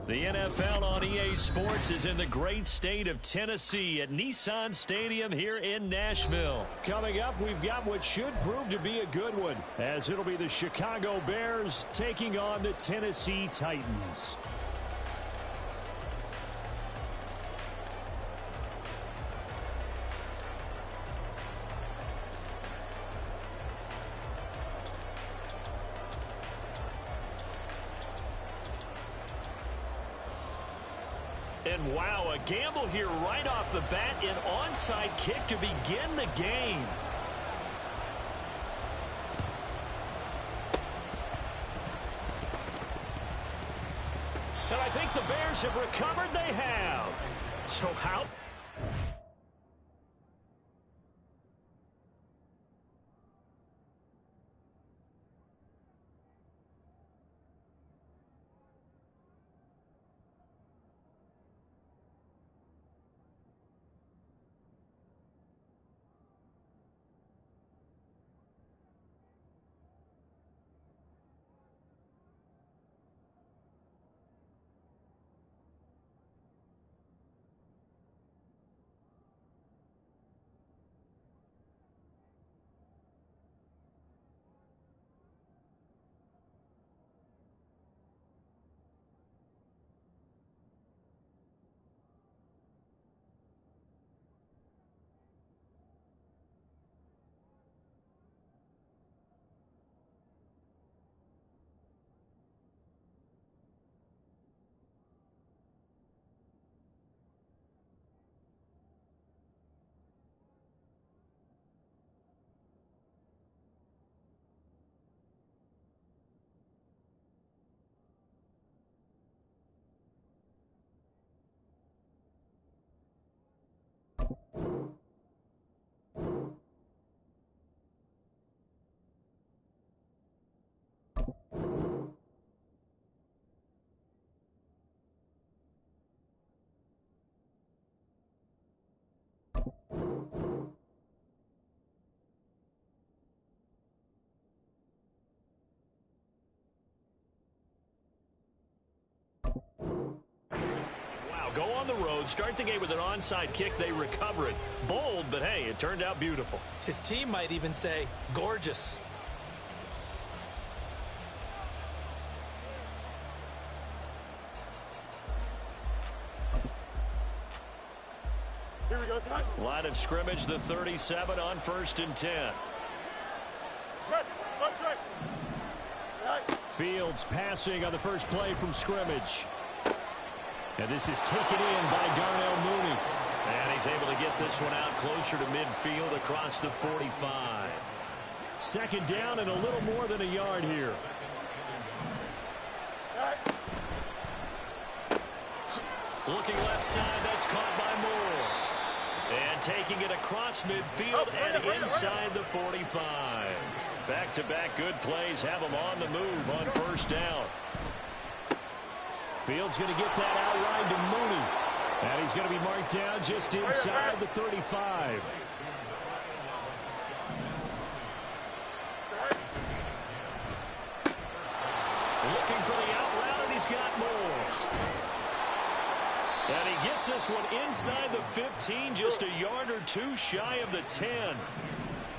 The NFL on EA Sports is in the great state of Tennessee at Nissan Stadium here in Nashville. Coming up, we've got what should prove to be a good one, as it'll be the Chicago Bears taking on the Tennessee Titans. And wow, a gamble here right off the bat, an onside kick to begin the game. And I think the Bears have recovered. They have. So how... Go on the road, start the game with an onside kick, they recover it. Bold, but hey, it turned out beautiful. His team might even say, gorgeous. Here we go, son. Line of scrimmage, the 37 on 1st and 10. Fields passing on the first play from scrimmage. And this is taken in by Darnell Mooney. And he's able to get this one out closer to midfield across the 45. Second down and a little more than a yard here. Looking left side, that's caught by Moore. And taking it across midfield and inside the 45. Back-to-back good plays have him on the move on first down. Fields going to get that outline to Mooney. And he's going to be marked down just inside the 35. Looking for the out route, and he's got more. And he gets this one inside the 15, just a yard or two shy of the 10.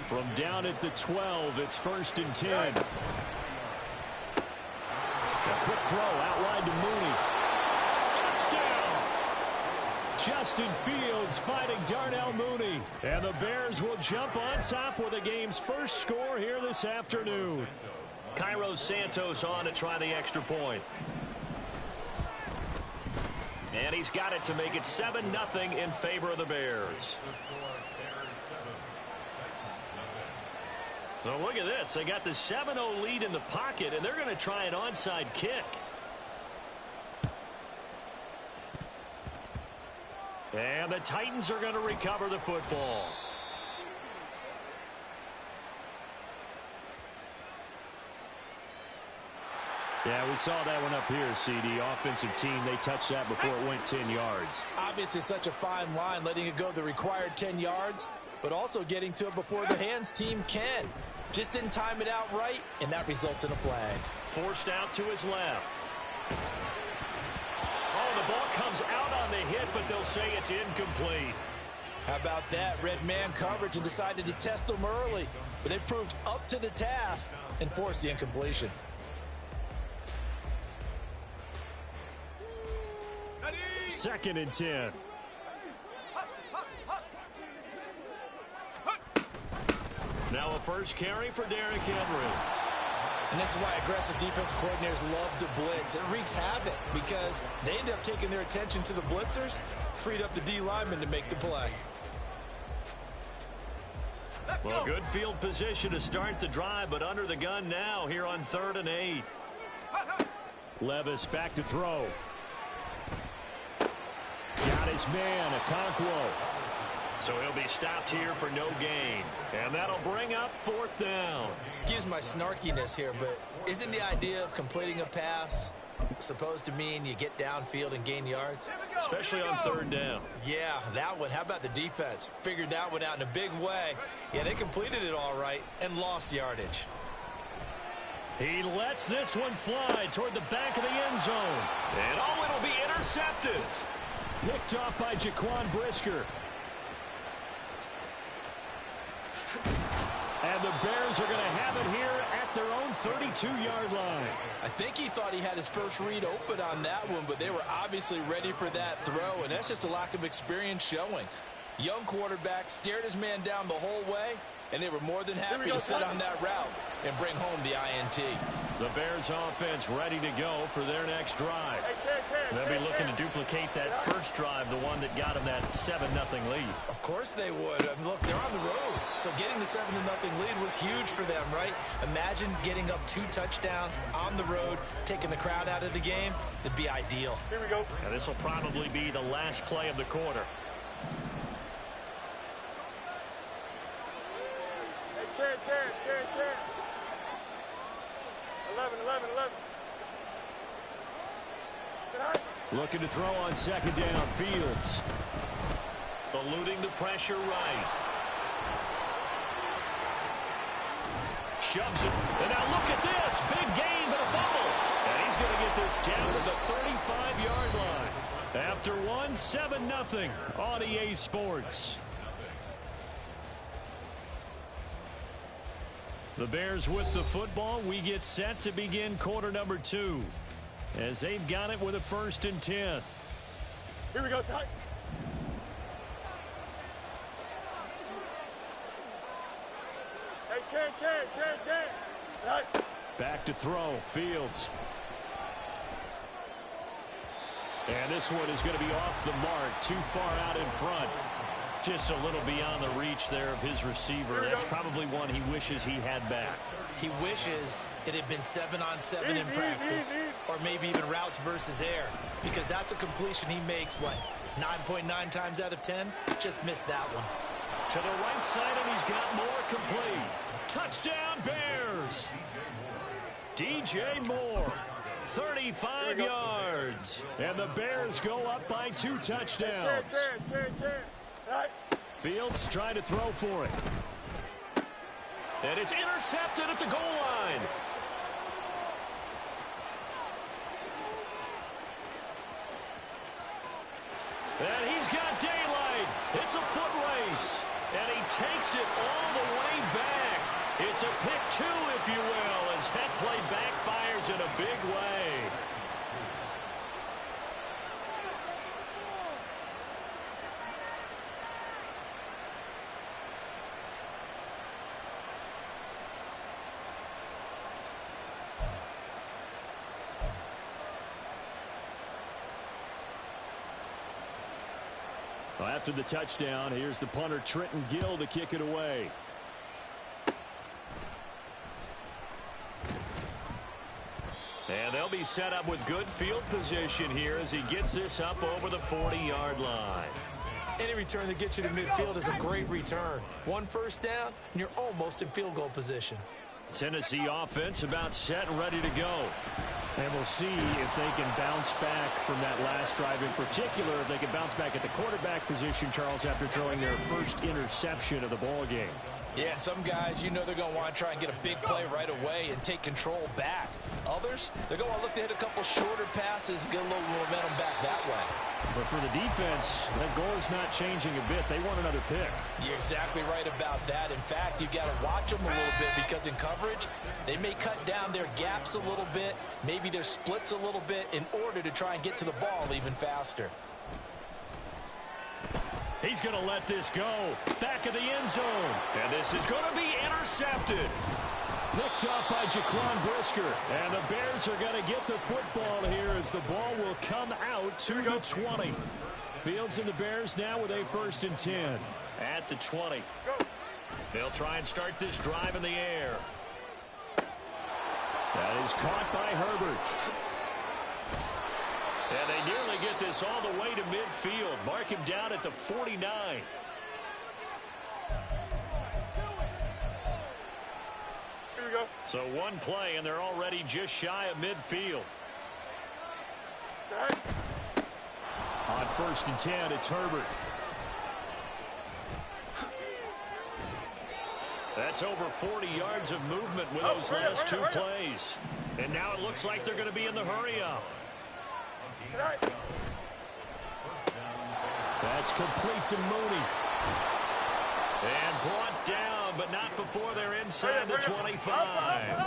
From down at the 12, it's 1st and 10. A quick throw, outline to Mooney. Touchdown! Justin Fields fighting Darnell Mooney. And the Bears will jump on top with the game's first score here this afternoon. Cairo Santos on to try the extra point. And he's got it to make it 7-0 in favor of the Bears. So look at this. They got the 7-0 lead in the pocket, and they're going to try an onside kick. And the Titans are going to recover the football. Yeah, we saw that one up here, CD. Offensive team, they touched that before it went 10 yards. Obviously such a fine line, letting it go the required 10 yards, but also getting to it before the hands team can. Just didn't time it out right, and that results in a flag. Forced out to his left. comes out on the hit, but they'll say it's incomplete. How about that? Red man coverage and decided to test them early. But they proved up to the task and forced the incompletion. Second and 10. Now a first carry for Derrick Henry. And this is why aggressive defense coordinators love to blitz. It wreaks havoc because they end up taking their attention to the blitzers, freed up the D lineman to make the play. Well, good field position to start the drive, but under the gun now here on 3rd and 8. Levis back to throw. Got his man, Okonkwo. So he'll be stopped here for no gain. And that'll bring up 4th down. Excuse my snarkiness here, but isn't the idea of completing a pass supposed to mean you get downfield and gain yards? Especially on 3rd down. Yeah, that one. How about the defense? Figured that one out in a big way. Yeah, they completed it all right and lost yardage. He lets this one fly toward the back of the end zone. And it'll be intercepted. Picked off by Jaquan Brisker. And the Bears are going to have it here at their own 32-yard line. I think he thought he had his first read open on that one, but they were obviously ready for that throw, and that's just a lack of experience showing. Young quarterback stared his man down the whole way, and they were more than happy to sit on that route and bring home the INT. The Bears offense ready to go for their next drive. They'll be looking to duplicate that first drive, the one that got them that 7-0 lead. Of course they would. I mean, look, they're on the road. So getting the 7-0 lead was huge for them, right? Imagine getting up 2 touchdowns on the road, taking the crowd out of the game. It'd be ideal. Here we go. And this will probably be the last play of the quarter. Hey, 10. 11. Looking to throw on 2nd down. Fields. Eluding the pressure right. Shoves it. And now look at this. Big gain, but a fumble. And he's going to get this down to the 35-yard line. After 7-0 on EA Sports. The Bears with the football. We get set to begin quarter number 2. As they've got it with a 1st and 10. Here we go, Ty. Hey, 10. Right. Back to throw. Fields. And this one is going to be off the mark. Too far out in front. Just a little beyond the reach there of his receiver. That's probably one he wishes he had back. He wishes it had been 7-on-7 in practice, or maybe even routes versus air, because that's a completion he makes, 9.9 times out of 10? Just missed that one. To the right side, and he's got more complete. Touchdown, Bears! DJ Moore, 35 yards. And the Bears go up by 2 touchdowns. 10. Right. Fields trying to throw for it. And it's intercepted at the goal line. And he's got daylight. It's a foot race. And he takes it all the way back. It's a pick 2, if you will, as that play backfires in a big way. Well, after the touchdown, here's the punter Trenton Gill to kick it away. And they'll be set up with good field position here as he gets this up over the 40-yard line. Any return that gets you to midfield is a great return. 1 first down, and you're almost in field goal position. Tennessee offense about set and ready to go. And we'll see if they can bounce back from that last drive, in particular, if they can bounce back at the quarterback position, Charles, after throwing their first interception of the ball game. Yeah, and some guys, you know they're going to want to try and get a big play right away and take control back. Others, they're going to look to hit a couple shorter passes, get a little momentum back that way. But for the defense, that goal's not changing a bit. They want another pick. You're exactly right about that. In fact, you've got to watch them a little bit because in coverage, they may cut down their gaps a little bit, maybe their splits a little bit in order to try and get to the ball even faster. He's going to let this go. Back of the end zone. And this is going to be intercepted. Picked up by Jaquan Brisker. And the Bears are going to get the football here as the ball will come out to the 20. Fields and the Bears now with a 1st and 10. At the 20. They'll try and start this drive in the air. That is caught by Herbert. And they nearly get this all the way to midfield. Mark him down at the 49. Here we go. So one play, and they're already just shy of midfield. Right. On 1st and 10, it's Herbert. That's over 40 yards of movement with those last two plays. And now it looks like they're going to be in the hurry-up. Right. That's complete to Mooney. And brought down, but not before they're inside the 25.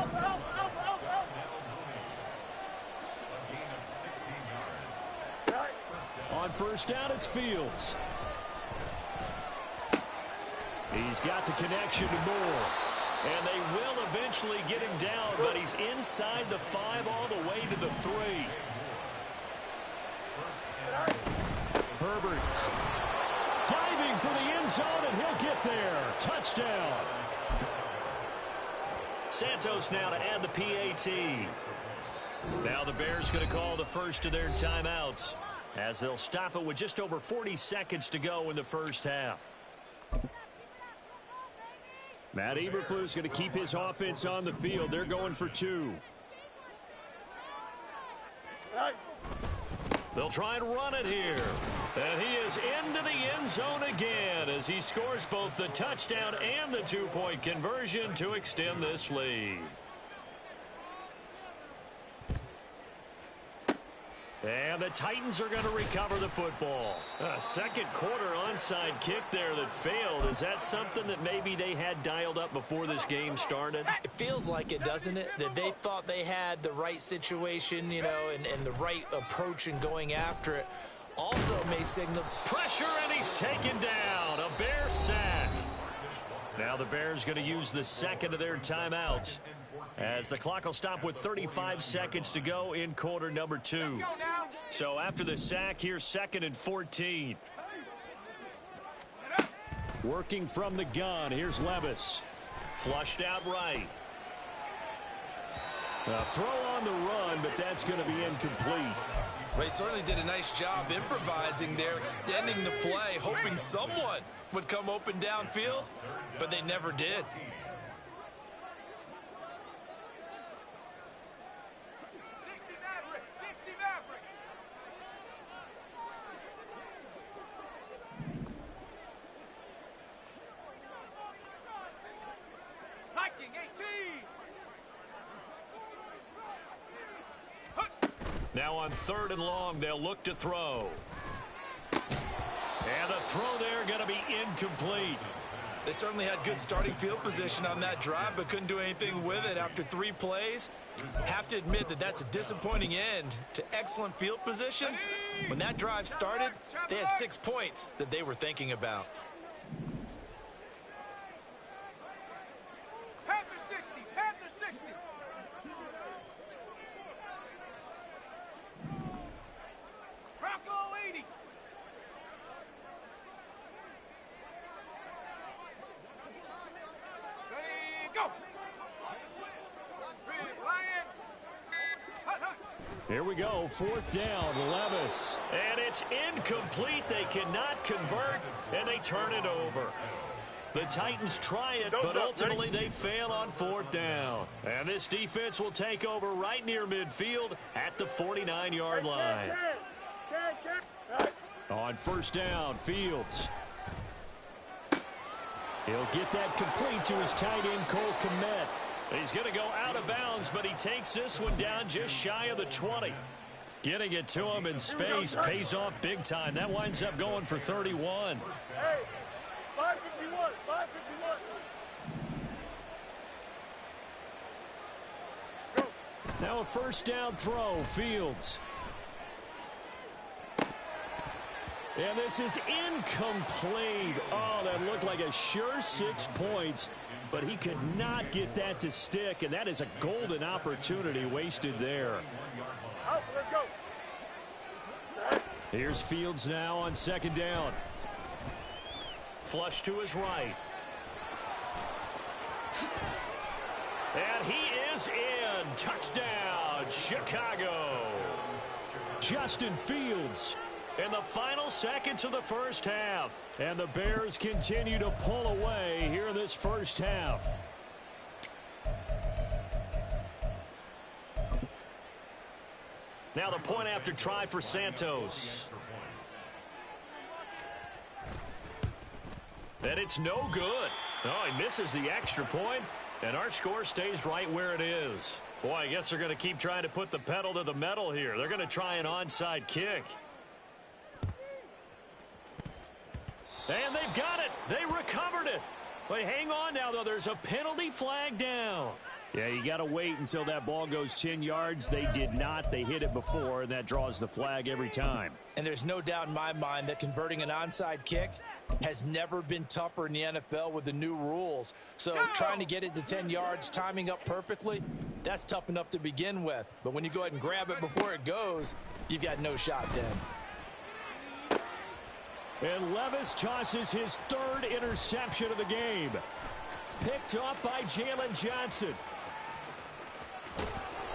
On 1st down, it's Fields. He's got the connection to Moore. And they will eventually get him down, but he's inside the 5 all the way to the 3. Herbert diving for the end zone, and he'll get there. Touchdown. Santos now to add the PAT. Now the Bears going to call the first of their timeouts as they'll stop it with just over 40 seconds to go in the first half. Matt Eberflus going to keep his offense on the field. They're going for 2. Right. They'll try and run it here. And he is into the end zone again as he scores both the touchdown and the 2-point conversion to extend this lead. And the Titans are going to recover the football. A second quarter onside kick there that failed. Is that something that maybe they had dialed up before this game started? It feels like it, doesn't it? That they thought they had the right situation, you know, and the right approach in going after it. Also may signal pressure, and he's taken down. A Bear sack. Now the Bears going to use the second of their timeouts as the clock will stop with 35 seconds to go in quarter number 2. So after the sack, here's 2nd and 14. Working from the gun, here's Levis. Flushed out right. A throw on the run, but that's going to be incomplete. They certainly did a nice job improvising there, extending the play, hoping someone would come open downfield, but they never did. Now on 3rd and long, they'll look to throw. And the throw there going to be incomplete. They certainly had good starting field position on that drive, but couldn't do anything with it after 3 plays. Have to admit that that's a disappointing end to excellent field position. When that drive started, they had 6 points that they were thinking about. Here we go, 4th down, Levis. And it's incomplete. They cannot convert, and they turn it over. The Titans try it, but ultimately they fail on 4th down. And this defense will take over right near midfield at the 49-yard line. On 1st down, Fields. He'll get that complete to his tight end, Cole Kmet. He's going to go out of bounds, but he takes this one down just shy of the 20. Getting it to him in space pays off big time. That winds up going for 31. Hey, 551, 551. Go. Now a first down throw, Fields. And this is incomplete. Oh, that looked like a sure 6 points, but he could not get that to stick, and that is a golden opportunity wasted there. Out, let's go. Here's Fields now on second down. Flush to his right. And he is in. Touchdown, Chicago. Justin Fields. In the final seconds of the first half. And the Bears continue to pull away here in this first half. Now the point after try for Santos. And it's no good. Oh, he misses the extra point, and our score stays right where it is. Boy, I guess they're going to keep trying to put the pedal to the metal here. They're going to try an onside kick. And they've got it. They recovered it. But hang on now, though. There's a penalty flag down. Yeah, you got to wait until that ball goes 10 yards. They did not. They hit it before, and that draws the flag every time. And there's no doubt in my mind that converting an onside kick has never been tougher in the NFL with the new rules. So trying to get it to 10 yards, timing up perfectly, that's tough enough to begin with. But when you go ahead and grab it before it goes, you've got no shot then. And Levis tosses his third interception of the game. Picked off by Jalen Johnson.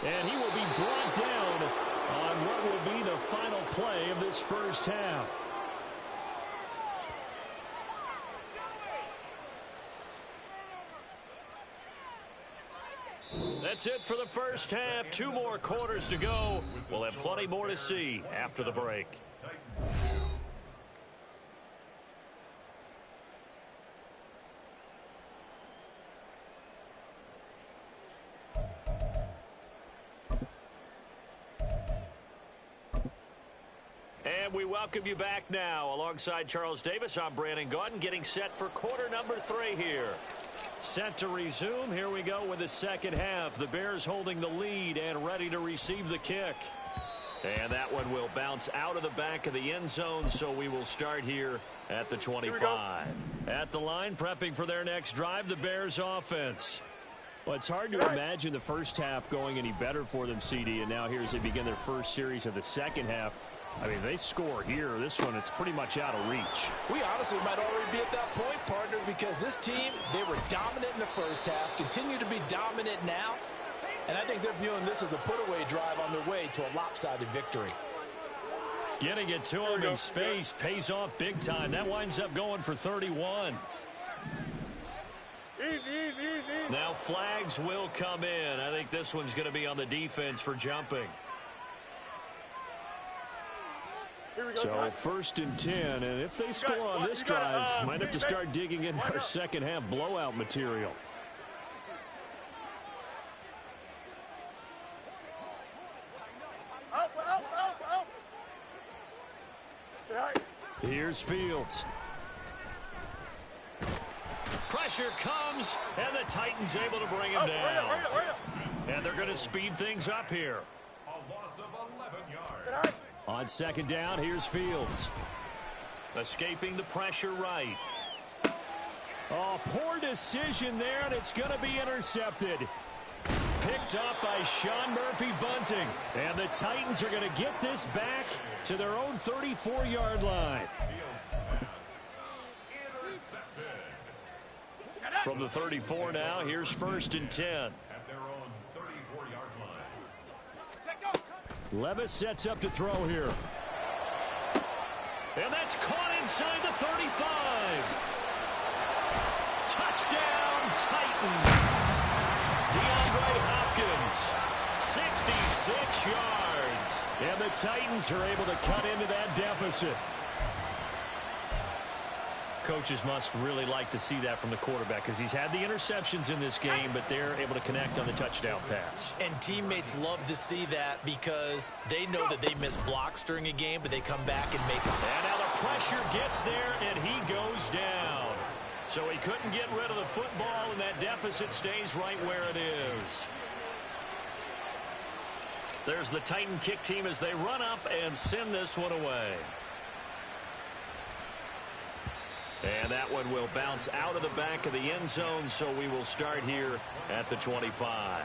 And he will be brought down on what will be the final play of this first half. That's it for the first half. 2 more quarters to go. We'll have plenty more to see after the break. And we welcome you back now. Alongside Charles Davis, I'm Brandon Gaudin, getting set for quarter number 3 here. Set to resume. Here we go with the second half. The Bears holding the lead and ready to receive the kick. And that one will bounce out of the back of the end zone, so we will start here at the 25. At the line, prepping for their next drive, the Bears offense. Well, it's hard to imagine the first half going any better for them, CD, and now here as they begin their first series of the second half. I mean, they score here. This one, it's pretty much out of reach. We honestly might already be at that point, partner, because this team, they were dominant in the first half, continue to be dominant now, and I think they're viewing this as a put-away drive on their way to a lopsided victory. Getting it to him in space pays off big time. That winds up going for 31. Easy, easy, easy. Now flags will come in. I think this one's going to be on the defense for jumping. So first and 10, and if they score on this drive, might have to start digging into our second half blowout material. Out, out, out, out. Here's Fields. Pressure comes, and the Titans able to bring him down. And they're going to speed things up here. A loss of 11 yards. On second down, here's Fields. Escaping the pressure right. Oh, poor decision there, and it's going to be intercepted. Picked up by Sean Murphy-Bunting. And the Titans are going to get this back to their own 34-yard line. From the 34 now, here's first and 10. At their own 34-yard line. Levis sets up to throw here. And that's caught inside the 35. Touchdown, Titans. DeAndre Hopkins, 66 yards. And the Titans are able to cut into that deficit. coaches must really like to see that from the quarterback because he's had the interceptions in this game, but they're able to connect on the touchdown pass. And teammates love to see that because they know that they miss blocks during a game, but they come back and make them. And now the pressure gets there, and he goes down. So he couldn't get rid of the football, and that deficit stays right where it is. There's the Titan kick team as they run up and send this one away. And that one will bounce out of the back of the end zone, so we will start here at the 25.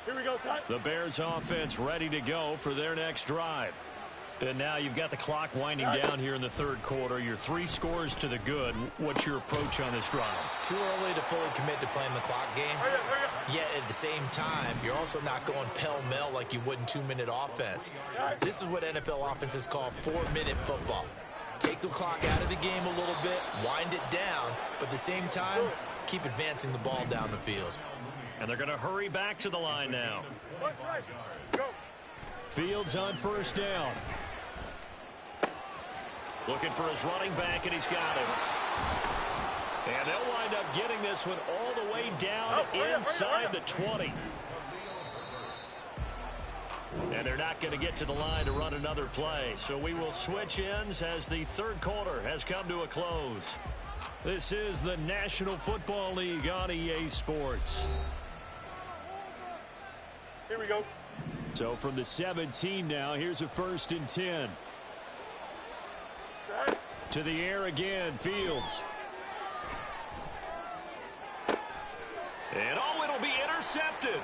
Here we go, son. The Bears offense ready to go for their next drive. And now you've got the clock winding down here in the third quarter. You're 3 scores to the good. What's your approach on this drive? Too early to fully commit to playing the clock game. Yet at the same time, you're also not going pell-mell like you would in 2-minute offense. This is what NFL offenses call 4-minute football. Take the clock out of the game a little bit, wind it down, but at the same time, keep advancing the ball down the field. And they're going to hurry back to the line now. Go. Fields on first down. Looking for his running back, and he's got him. And they'll wind up getting this one all the way down inside the 20. And they're not going to get to the line to run another play. So we will switch ends as the third quarter has come to a close. This is the National Football League on EA Sports. Here we go. So from the 17 now, here's a 1st and 10. To the air again, Fields. And oh, it'll be intercepted.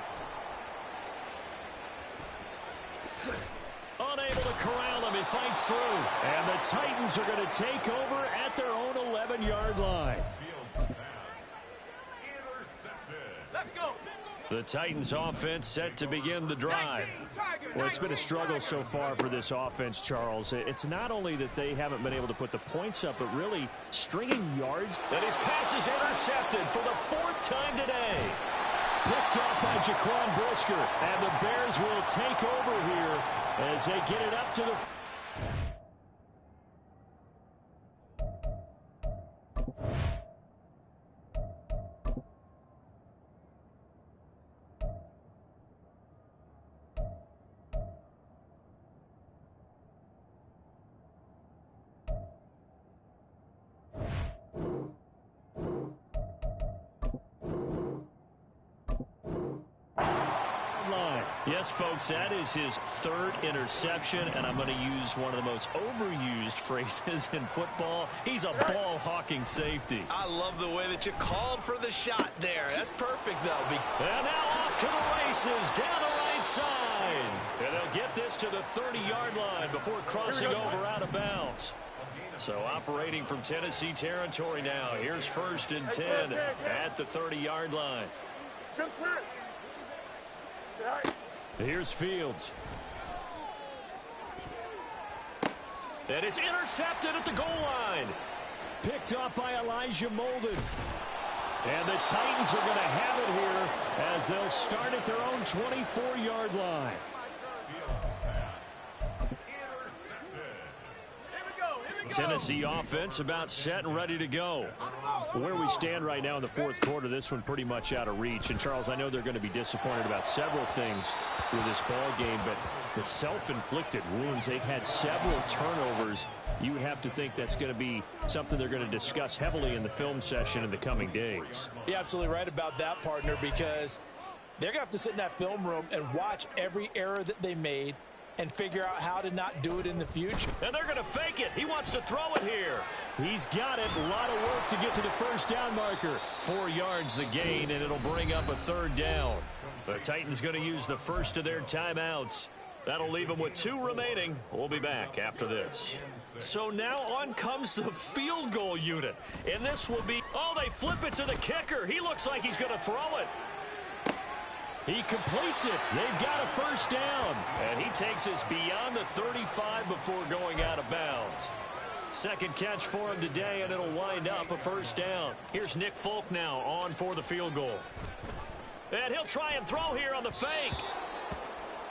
Unable to corral him, he fights through. And the Titans are going to take over at their own 11-yard line. Let's go. The Titans offense set to begin the drive. Well, it's been a struggle so far for this offense, Charles. It's not only that they haven't been able to put the points up, but really stringing yards. And his pass is intercepted for the 4th time today. Picked off by Jaquan Brisker. And the Bears will take over here as they get it up to the... Yes, folks, that is his 3rd interception, and I'm going to use one of the most overused phrases in football. He's a ball-hawking safety. I love the way that you called for the shot there. That's perfect, though. And now off to the races down the right side. And they'll get this to the 30-yard line before crossing over out of bounds. So operating from Tennessee territory now. Here's 1st and 10 at the 30-yard line. Jump square. Here's Fields. And it's intercepted at the goal line. Picked off by Elijah Molden. And the Titans are going to have it here as they'll start at their own 24-yard line. Tennessee offense about set and ready to go. Where we stand right now in the 4th quarter, this one pretty much out of reach. And, Charles, I know they're going to be disappointed about several things with this ball game, but the self-inflicted wounds, they've had several turnovers. You would have to think that's going to be something they're going to discuss heavily in the film session in the coming days. You're absolutely right about that, partner, because they're going to have to sit in that film room and watch every error that they made and figure out how to not do it in the future. And they're going to fake it. He wants to throw it here. He's got it. A lot of work to get to the 1st down marker. 4 yards the gain, and it'll bring up a 3rd down. The Titans going to use the first of their timeouts. That'll leave them with 2 remaining. We'll be back after this. So now on comes the field goal unit. And this will be, oh, they flip it to the kicker. He looks like he's going to throw it. He completes it. They've got a 1st down. And he takes us beyond the 35 before going out of bounds. 2nd catch for him today, and it'll wind up a 1st down. Here's Nick Folk now on for the field goal. And he'll try and throw here on the fake.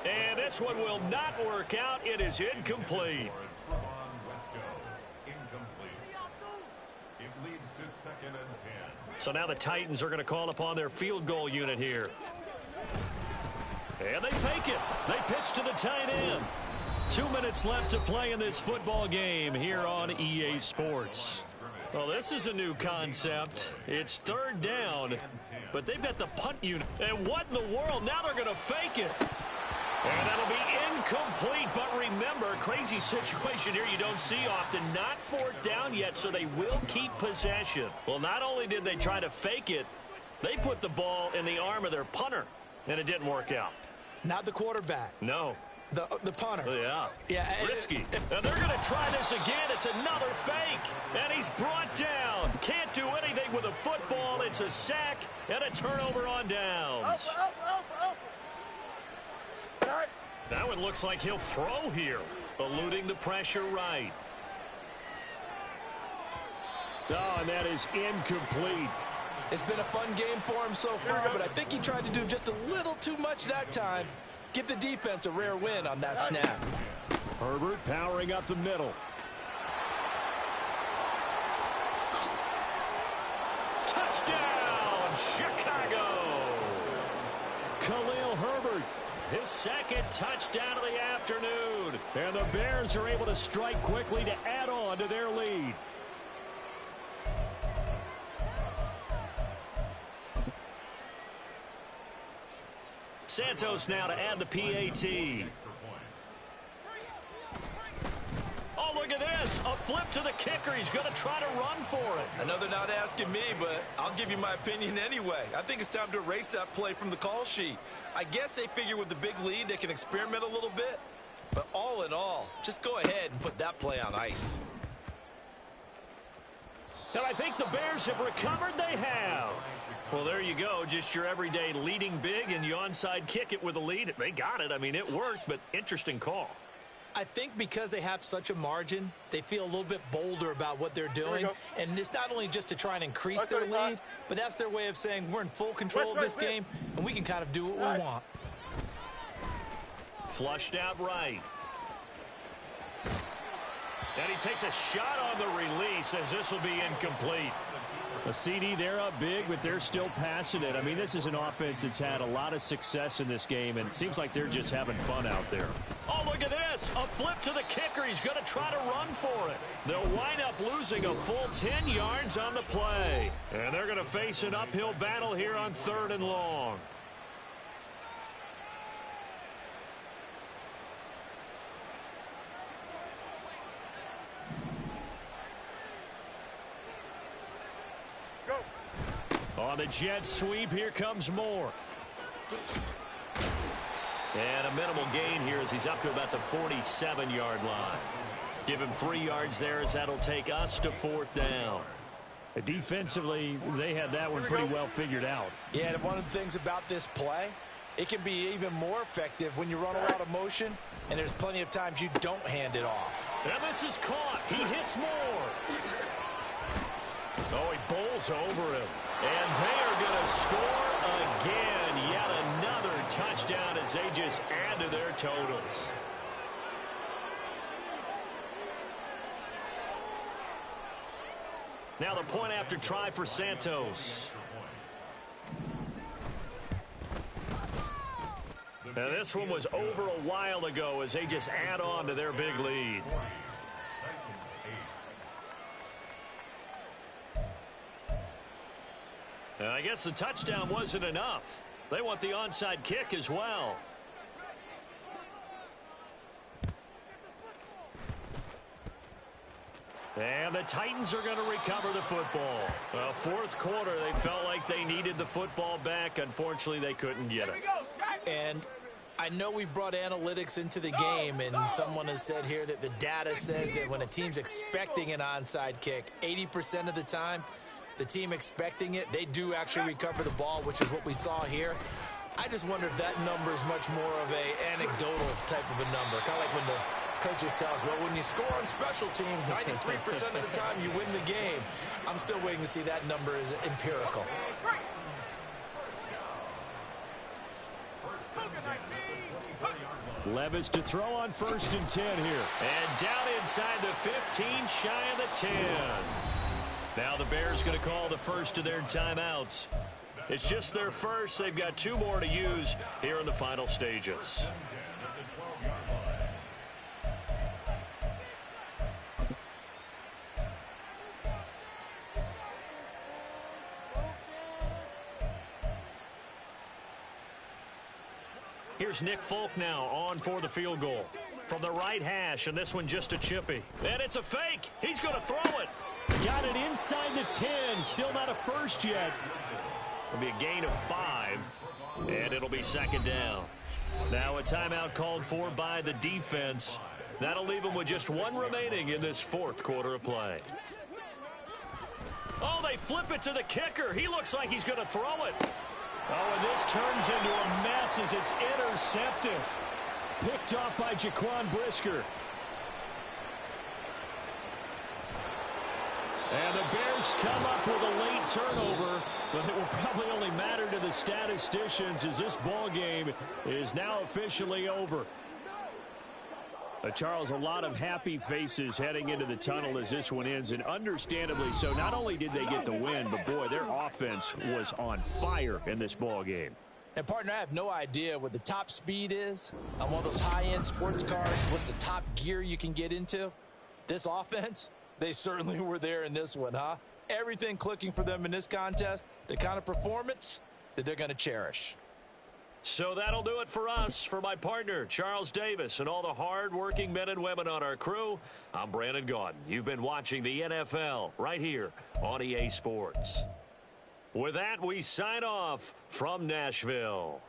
And this one will not work out. It is incomplete. It leads to 2nd and 10. So now the Titans are going to call upon their field goal unit here. And they fake it. They pitch to the tight end. 2 minutes left to play in this football game here on EA Sports. Well, this is a new concept. It's 3rd down, but they've got the punt unit. And what in the world? Now they're going to fake it. And that'll be incomplete. But remember, crazy situation here you don't see often. Not 4th down yet, so they will keep possession. Well, not only did they try to fake it, they put the ball in the arm of their punter, and it didn't work out. Not the quarterback. No. The punter. Yeah. Risky. And they're going to try this again. It's another fake. And he's brought down. Can't do anything with a football. It's a sack and a turnover on downs. That one looks like he'll throw here. Eluding the pressure right. Oh, and that is incomplete. It's been a fun game for him so far, but I think he tried to do just a little too much that time. Give the defense a rare win on that snap. Herbert powering up the middle. Touchdown, Chicago! Khalil Herbert. His 2nd touchdown of the afternoon. And the Bears are able to strike quickly to add on to their lead. Santos now to add the PAT. Oh, look at this. A flip to the kicker. He's going to try to run for it. I know they're not asking me, but I'll give you my opinion anyway. I think it's time to erase that play from the call sheet. I guess they figure with the big lead they can experiment a little bit. But all in all, just go ahead and put that play on ice. And I think the Bears have recovered. They have. Well, there you go. Just your everyday leading big, and you onside kick it with a lead. They got it. I mean, it worked, but interesting call. I think because they have such a margin, they feel a little bit bolder about what they're doing. And it's not only just to try and increase their lead, but that's their way of saying we're in full control of this game, and we can kind of do what we want. Flushed out right. And he takes a shot on the release as this will be incomplete. A CD, they're up big, but they're still passing it. I mean, this is an offense that's had a lot of success in this game, and it seems like they're just having fun out there. Oh, look at this. A flip to the kicker. He's going to try to run for it. They'll wind up losing a full 10 yards on the play. And they're going to face an uphill battle here on 3rd and long. On the jet sweep, here comes Moore. And a minimal gain here as he's up to about the 47-yard line. Give him 3 yards there as that'll take us to 4th down. Defensively, they had that one pretty well figured out. Yeah, and one of the things about this play, it can be even more effective when you run a lot of motion, and there's plenty of times you don't hand it off. And this is caught. He hits Moore. Oh, he bowls over him. And they are going to score again. Yet another touchdown as they just add to their totals. Now the point after try for Santos. Now this one was over a while ago as they just add on to their big lead. And I guess the touchdown wasn't enough. They want the onside kick as well. And the Titans are going to recover the football. Well, 4th quarter, they felt like they needed the football back. Unfortunately, they couldn't get it. And I know we brought analytics into the game, and someone has said here that the data says that when a team's expecting an onside kick, 80% of the time, the team expecting it, they do actually recover the ball, which is what we saw here. I just wonder if that number is much more of a anecdotal type of a number. Kind of like when the coaches tell us, well, when you score on special teams, 93% of the time you win the game. I'm still waiting to see that number is empirical. Levis to throw on 1st and 10 here. And down inside the 15, shy of the 10. Now the Bears going to call the first of their timeouts. It's just their first. They've got 2 more to use here in the final stages. Here's Nick Folk now on for the field goal. From the right hash, and this one just a chippy. And it's a fake. He's going to throw it. Got it inside the 10. Still not a first yet. It'll be a gain of 5, and it'll be 2nd down. Now a timeout called for by the defense. That'll leave them with just 1 remaining in this 4th quarter of play. Oh, they flip it to the kicker. He looks like he's going to throw it. Oh, and this turns into a mess as it's intercepted. Picked off by Jaquan Brisker. And the Bears come up with a late turnover, but it will probably only matter to the statisticians as this ball game is now officially over. Charles, a lot of happy faces heading into the tunnel as this one ends, and understandably so. Not only did they get the win, but boy, their offense was on fire in this ball game. And, partner, I have no idea what the top speed is on one of those high-end sports cars. What's the top gear you can get into? This offense, they certainly were there in this one, huh? Everything clicking for them in this contest, the kind of performance that they're going to cherish. So that'll do it for us. For my partner, Charles Davis, and all the hard-working men and women on our crew, I'm Brandon Gaudin. You've been watching the NFL right here on EA Sports. With that, we sign off from Nashville.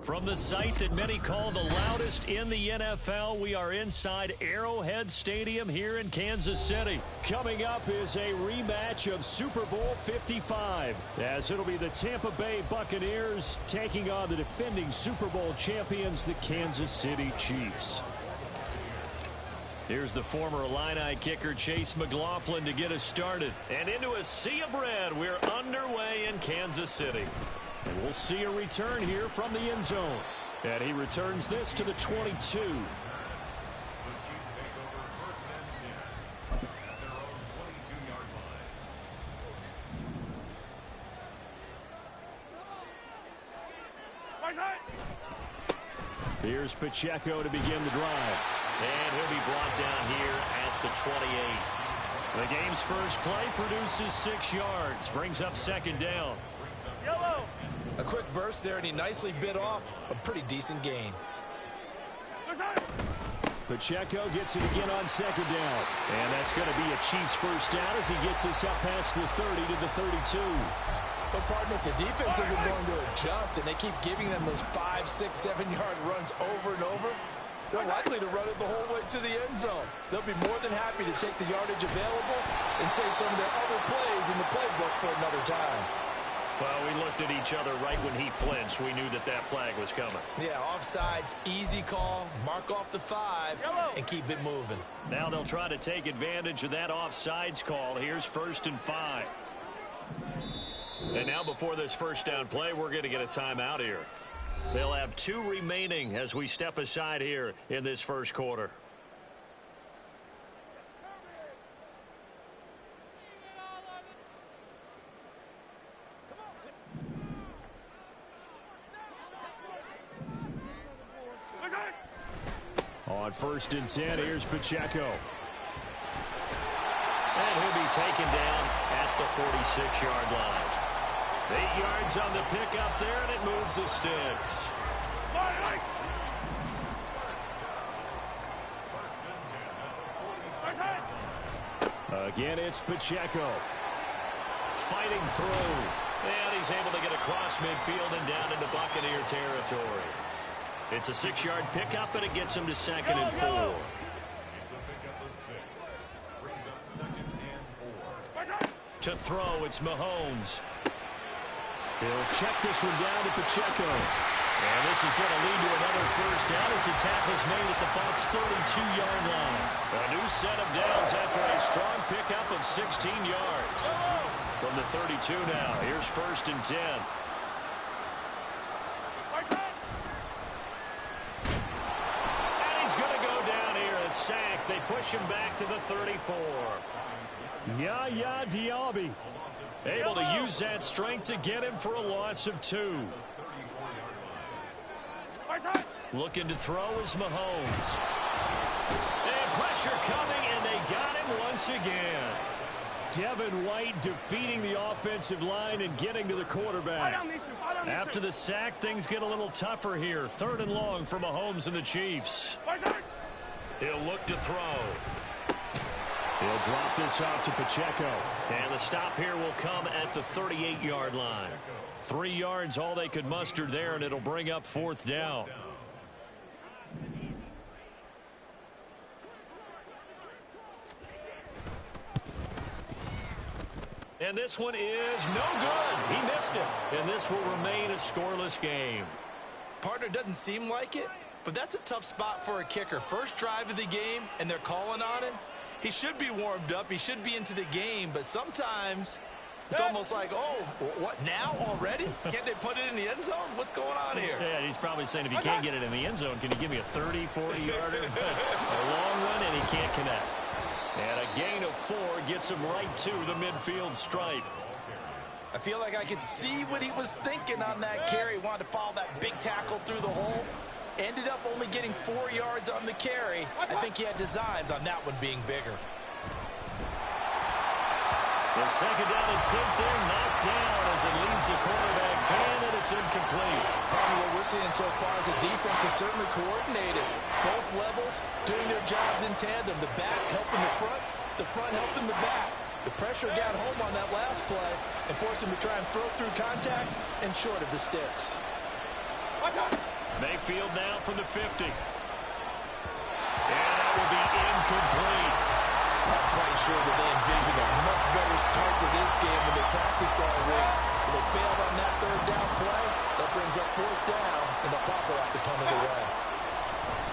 From the site that many call the loudest in the NFL, we are inside Arrowhead Stadium here in Kansas City. Coming up is a rematch of Super Bowl 55, as it'll be the Tampa Bay Buccaneers taking on the defending Super Bowl champions, the Kansas City Chiefs. Here's the former Illini kicker Chase McLaughlin to get us started. And into a sea of red, we're underway in Kansas City. And we'll see a return here from the end zone. And he returns this to the 22. The Chiefs take over 1st and 10 at their own 22-yard line. Here's Pacheco to begin the drive. And he'll be brought down here at the 28. The game's first play produces 6 yards. Brings up 2nd down. Yellow. A quick burst there, and he nicely bit off a pretty decent gain. Pacheco gets it again on 2nd down. And that's going to be a Chiefs first down as he gets us up past the 30 to the 32. But, partner, if the defense isn't going to adjust and they keep giving them those 5, 6, 7-yard runs over and over, they're likely to run it the whole way to the end zone. They'll be more than happy to take the yardage available and save some of their other plays in the playbook for another time. Well, we looked at each other right when he flinched. We knew that that flag was coming. Yeah, offsides, easy call, mark off the 5, and keep it moving. Now they'll try to take advantage of that offsides call. Here's 1st and 5. And now before this first down play, we're going to get a timeout here. They'll have 2 remaining as we step aside here in this first quarter. On 1st and 10, here's Pacheco. And he'll be taken down at the 46-yard line. 8 yards on the pickup there, and it moves the sticks. Again, it's Pacheco. Fighting through. And he's able to get across midfield and down into Buccaneer territory. It's a 6-yard pickup, and it gets him to 2nd and 4. It's a pickup of 6. Brings up 2nd and 4. To throw, it's Mahomes. He'll check this one down to Pacheco. And this is going to lead to another first down as the tackle's made at the Bucs' 32-yard line. A new set of downs after a strong pickup of 16 yards. From the 32 now, here's 1st and 10. And he's going to go down here, a sack. They push him back to the 34. Yaya Diaby. Able to use that strength to get him for a loss of 2. Looking to throw is Mahomes. And pressure coming, and they got him once again. Devin White defeating the offensive line and getting to the quarterback. After the sack, things get a little tougher here. 3rd and long for Mahomes and the Chiefs. He'll look to throw. He'll drop this off to Pacheco. And the stop here will come at the 38-yard line. 3 yards, all they could muster there, and it'll bring up 4th down. And this one is no good. He missed it. And this will remain a scoreless game. Partner, doesn't seem like it, but that's a tough spot for a kicker. First drive of the game, and they're calling on him. He should be warmed up. He should be into the game, but sometimes it's almost like, oh, what, now already? Can't they put it in the end zone? What's going on here? Yeah, he's probably saying if you can't get it in the end zone, can you give me a 30, 40-yarder? A long one, and he can't connect. And a gain of 4 gets him right to the midfield stripe. I feel like I could see what he was thinking on that carry. Wanted to follow that big tackle through the hole. Ended up only getting 4 yards on the carry. I think he had designs on that one being bigger. The 2nd down and 10th there, knocked down as it leaves the quarterback's hand, and it's incomplete. What we're seeing so far is the defense is certainly coordinated. Both levels doing their jobs in tandem. The back helping the front helping the back. The pressure got home on that last play and forced him to try and throw through contact and short of the sticks. Mayfield now from the 50. And that will be incomplete. I'm quite sure that they envisioned a much better start to this game when they practiced all week. When they failed on that 3rd down play, that brings up 4th down, and they'll probably have to punt it away.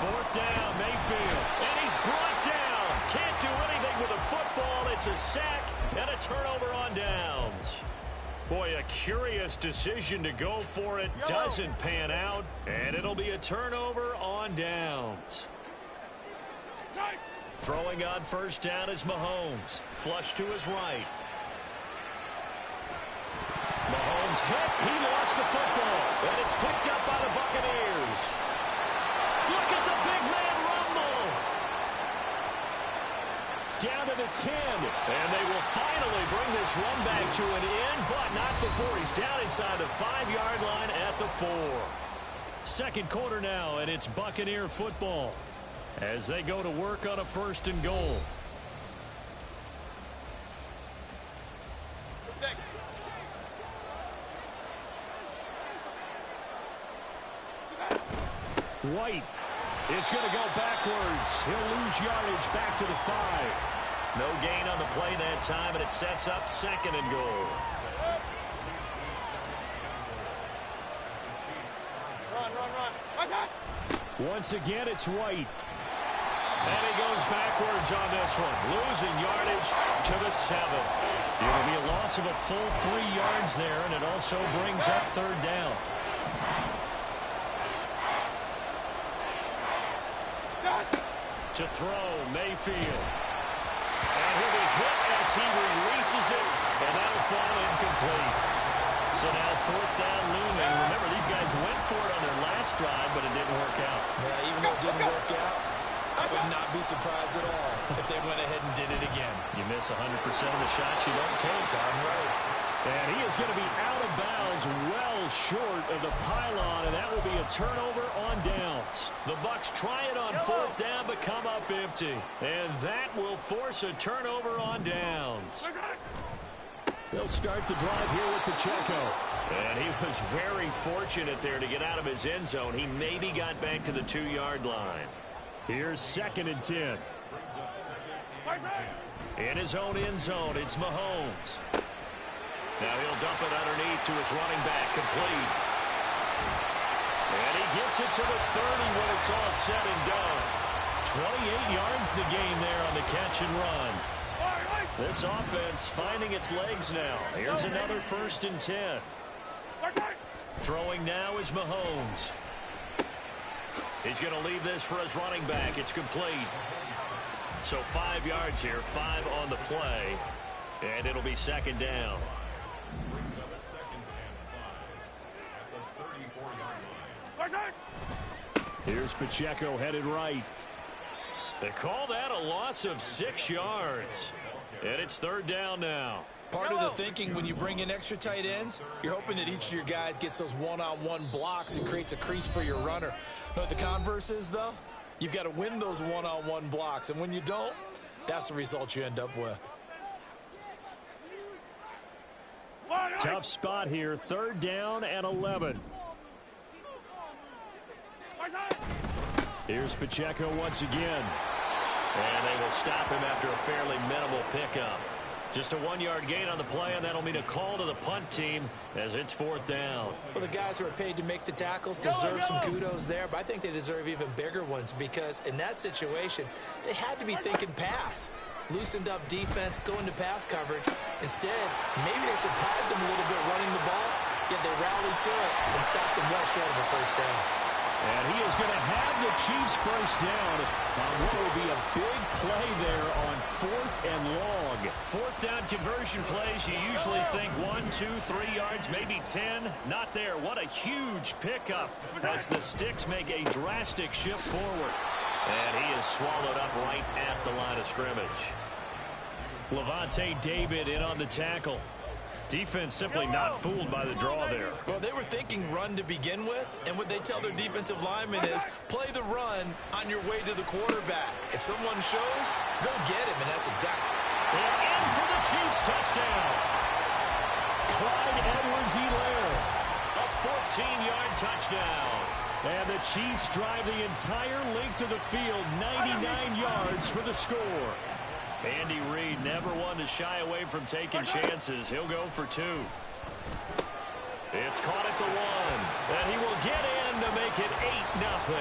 4th down, Mayfield. And he's brought down. Can't do anything with a football. It's a sack and a turnover on downs. Boy, a curious decision to go for it. Doesn't pan out, and it'll be a turnover on downs. Throwing on 1st down is Mahomes. Flush to his right. Mahomes hit. He lost the football, and it's picked up by the Buccaneers. Look at the big man rumble. Down to the 10, and they will finally bring this run back to an end, but not before he's down inside the 5-yard line at the 4. 2nd quarter now, and it's Buccaneer football as they go to work on a 1st and goal. White is going to go backwards. He'll lose yardage back to the 5. No gain on the play that time, and it sets up 2nd and goal. Once again, it's White. And he goes backwards on this one, losing yardage to the 7. It'll be a loss of a full 3 yards there, and it also brings up 3rd down. To throw, Mayfield. And he'll be hit as he releases it, and that'll fall incomplete. So now 4th down looming. Remember, these guys went for it on their last drive, but it didn't work out. Yeah, even though it didn't work out, I would not be surprised at all if they went ahead and did it again. You miss 100% of the shots you don't take. Darn right. And he is going to be out of bounds, well short of the pylon, and that will be a turnover on downs. The Bucs try it on 4th down, but come up empty. And that will force a turnover on downs. They'll start the drive here with Pacheco. And he was very fortunate there to get out of his end zone. He maybe got back to the 2-yard line. Here's 2nd and 10. In his own end zone, it's Mahomes. Now he'll dump it underneath to his running back, complete. And he gets it to the 30 when it's all said and done. 28 yards the gain there on the catch and run. This offense finding its legs now. Here's another 1st and 10. Throwing now is Mahomes. He's going to leave this for his running back. It's complete. So 5 yards here, 5 on the play. And it'll be 2nd down. Brings up 2nd and 5 at the 34-yard line. Here's Pacheco headed right. They call that a loss of 6 yards. And it's 3rd down now. Part of the thinking when you bring in extra tight ends, you're hoping that each of your guys gets those one-on-one blocks and creates a crease for your runner. You know what the converse is, though? You've got to win those one-on-one blocks, and when you don't, that's the result you end up with. Tough spot here, 3rd down and 11. Here's Pacheco once again. And they will stop him after a fairly minimal pickup. Just a 1-yard gain on the play, and that'll mean a call to the punt team as it's 4th down. Well, the guys who are paid to make the tackles deserve some kudos there, but I think they deserve even bigger ones because in that situation, they had to be thinking pass. Loosened up defense, going to pass coverage. Instead, maybe they surprised them a little bit running the ball, yet they rallied to it and stopped them well short of a 1st down. And he is going to have the Chiefs 1st down on what will be a big play there on 4th and long. 4th down conversion plays, you usually think 1, 2, 3 yards, maybe 10. Not there. What a huge pickup as the Sticks make a drastic shift forward. And he is swallowed up right at the line of scrimmage. Levante David in on the tackle. Defense simply not fooled by the draw there. Well, they were thinking run to begin with, and what they tell their defensive linemen is play the run on your way to the quarterback. If someone shows, go get him, and that's exactly. And in for the Chiefs touchdown. Clyde Edwards-Helaire. A 14-yard touchdown. And the Chiefs drive the entire length of the field, 99 yards for the score. Andy Reid never one to shy away from taking chances. He'll go for 2. It's caught at the 1. And he will get in to make it 8-0.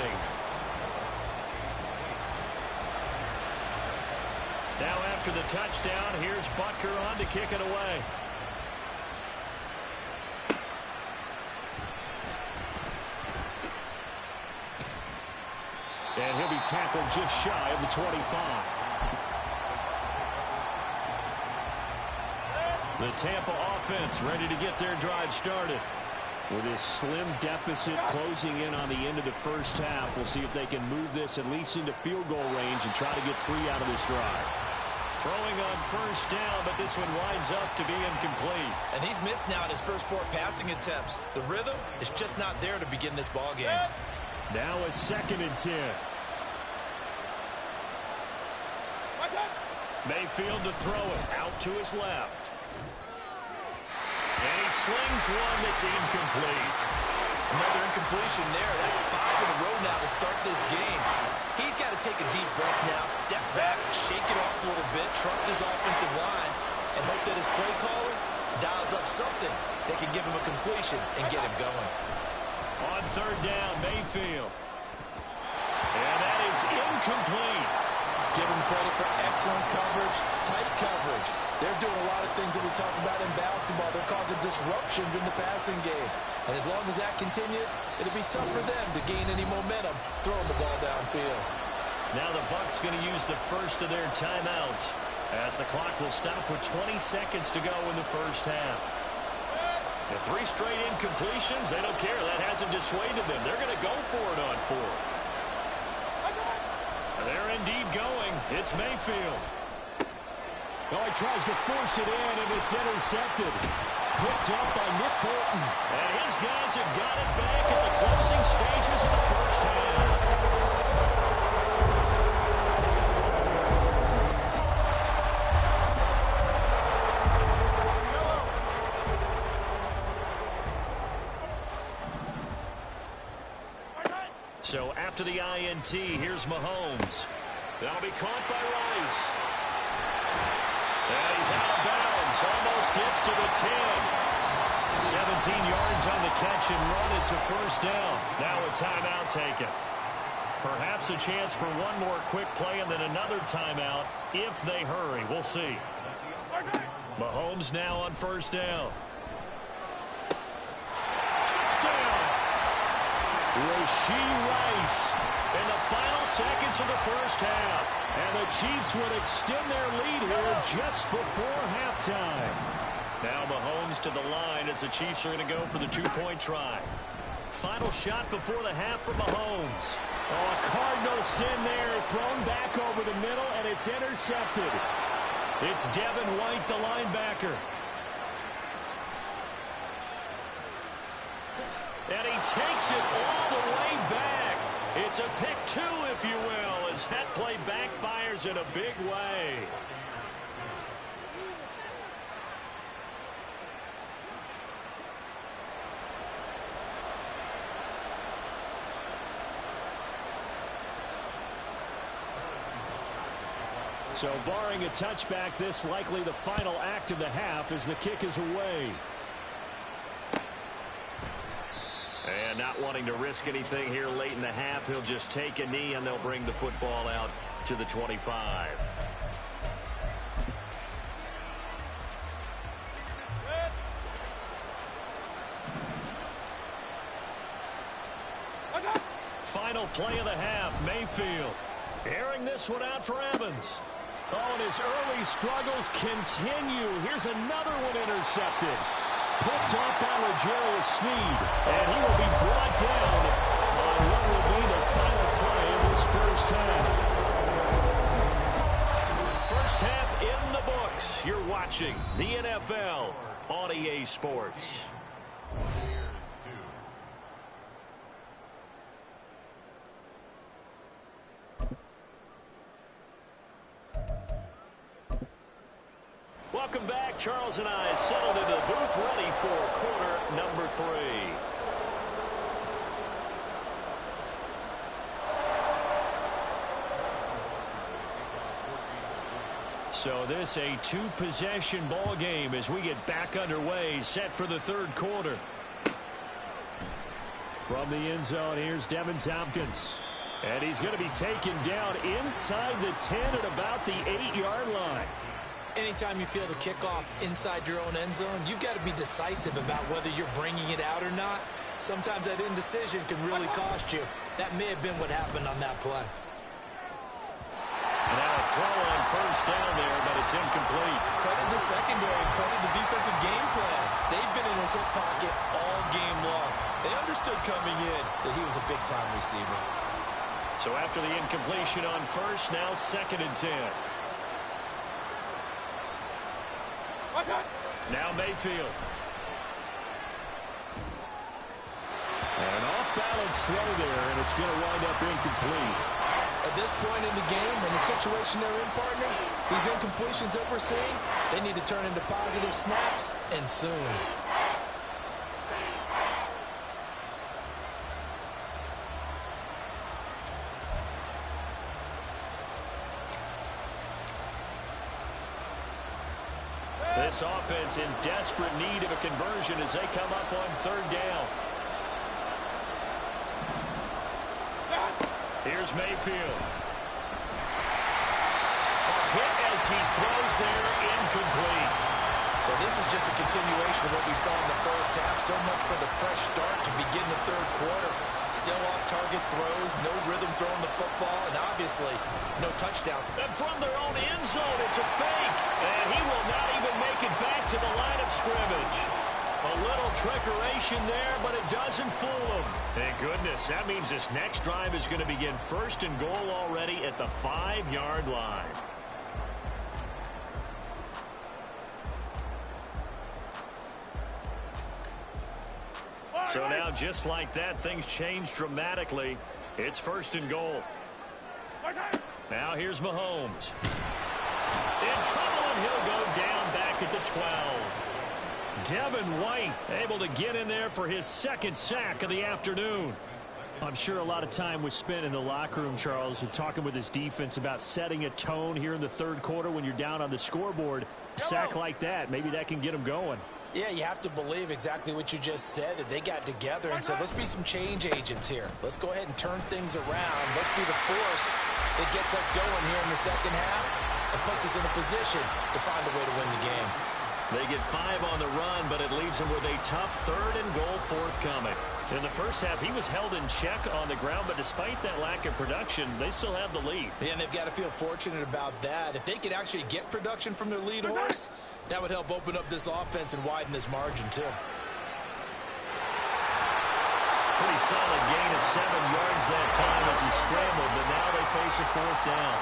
Now after the touchdown, here's Butker on to kick it away. And he'll be tackled just shy of the 25. The Tampa offense ready to get their drive started. With this slim deficit closing in on the end of the 1st half, we'll see if they can move this at least into field goal range and try to get 3 out of this drive. Throwing on 1st down, but this one winds up to be incomplete. And he's missed now in his first 4 passing attempts. The rhythm is just not there to begin this ball game. Now a 2nd and 10. Mayfield to throw it out to his left. And he slings one that's incomplete. Another incompletion there. That's 5 in a row now to start this game. He's got to take a deep breath now, step back, shake it off a little bit, trust his offensive line, and hope that his play caller dials up something that can give him a completion and get him going. On third down, Mayfield. And that is incomplete. Give him credit for excellent coverage, tight coverage. They're doing a lot of things that we talk about in basketball. They're causing disruptions in the passing game. And as long as that continues, it'll be tough for them to gain any momentum throwing the ball downfield. Now the Bucs going to use the first of their timeouts as the clock will stop with 20 seconds to go in the first half. The 3 straight incompletions, they don't care. That hasn't dissuaded them. They're going to go for it on 4th. They're indeed going. It's Mayfield. Oh, he tries to force it in, and it's intercepted. Picked up by Nick Bolton. And his guys have got it back at the closing stages of the first half. So after the INT, here's Mahomes. That'll be caught by Rice. And he's out of bounds. Almost gets to the 10. 17 yards on the catch and run. It's a first down. Now a timeout taken. Perhaps a chance for one more quick play and then another timeout if they hurry. We'll see. Mahomes now on first down. Touchdown! Rashee Rice. In the final seconds of the first half. And the Chiefs would extend their lead here just before halftime. Now Mahomes to the line as the Chiefs are going to go for the 2-point try. Final shot before the half for Mahomes. Oh, a Cardinal sin there, thrown back over the middle, and it's intercepted. It's Devin White, the linebacker. And he takes it all the way back. It's a pick 2, if you will, as that play backfires in a big way. So barring a touchback, this likely the final act of the half as the kick is away. And not wanting to risk anything here late in the half, he'll just take a knee and they'll bring the football out to the 25. Final play of the half, Mayfield. Airing this one out for Evans. Oh, and his early struggles continue. Here's another one intercepted. Picked off by L'Jarius Sneed. And he will be brought down on what will be the final play of this first half. First half in the books. You're watching the NFL on EA Sports. Welcome back. Charles and I settled into the booth ready for quarter number 3. So this a 2-possession ball game as we get back underway, set for the third quarter. From the end zone, here's Devin Tompkins. And he's going to be taken down inside the 10 at about the 8-yard line. Anytime you feel the kickoff inside your own end zone, you've got to be decisive about whether you're bringing it out or not. Sometimes that indecision can really cost you. That may have been what happened on that play. And now a throw on first down there, but it's incomplete. Credit the secondary, credit the defensive game plan. They've been in his hip pocket all game long. They understood coming in that he was a big-time receiver. So after the incompletion on first, now 2nd and 10. Now Mayfield. An off-balance throw there, and it's going to wind up incomplete. At this point in the game, in the situation they're in, partner, these incompletions that we're seeing, they need to turn into positive snaps, and soon. This offense in desperate need of a conversion as they come up on third down. Here's Mayfield. A hit as he throws there, incomplete. Well, this is just a continuation of what we saw in the first half. So much for the fresh start to begin the third quarter. Still off-target throws, no rhythm throwing the football, and obviously no touchdown. And from their own end zone, it's a fake. And he will not even make it back to the line of scrimmage. A little trickeration there, but it doesn't fool him. Thank goodness. That means this next drive is going to begin first and goal already at the 5-yard line. So now, just like that, things change dramatically. It's first and goal. Now here's Mahomes. In trouble, and he'll go down back at the 12. Devin White able to get in there for his second sack of the afternoon. I'm sure a lot of time was spent in the locker room, Charles, talking with his defense about setting a tone here in the third quarter when you're down on the scoreboard. A sack like that, maybe that can get them going. Yeah, you have to believe exactly what you just said, that they got together and said, let's be some change agents here. Let's go ahead and turn things around. Let's be the force that gets us going here in the second half and puts us in a position to find a way to win the game. They get 5 on the run, but it leaves them with a tough third and goal forthcoming. In the first half, he was held in check on the ground, but despite that lack of production, they still have the lead. Yeah, and they've got to feel fortunate about that. If they could actually get production from their lead horse, that would help open up this offense and widen this margin, too. Pretty solid gain of 7 yards that time as he scrambled, but now they face a fourth down.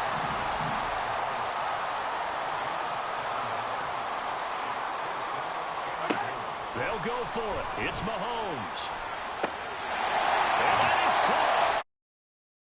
They'll go for it. It's Mahomes.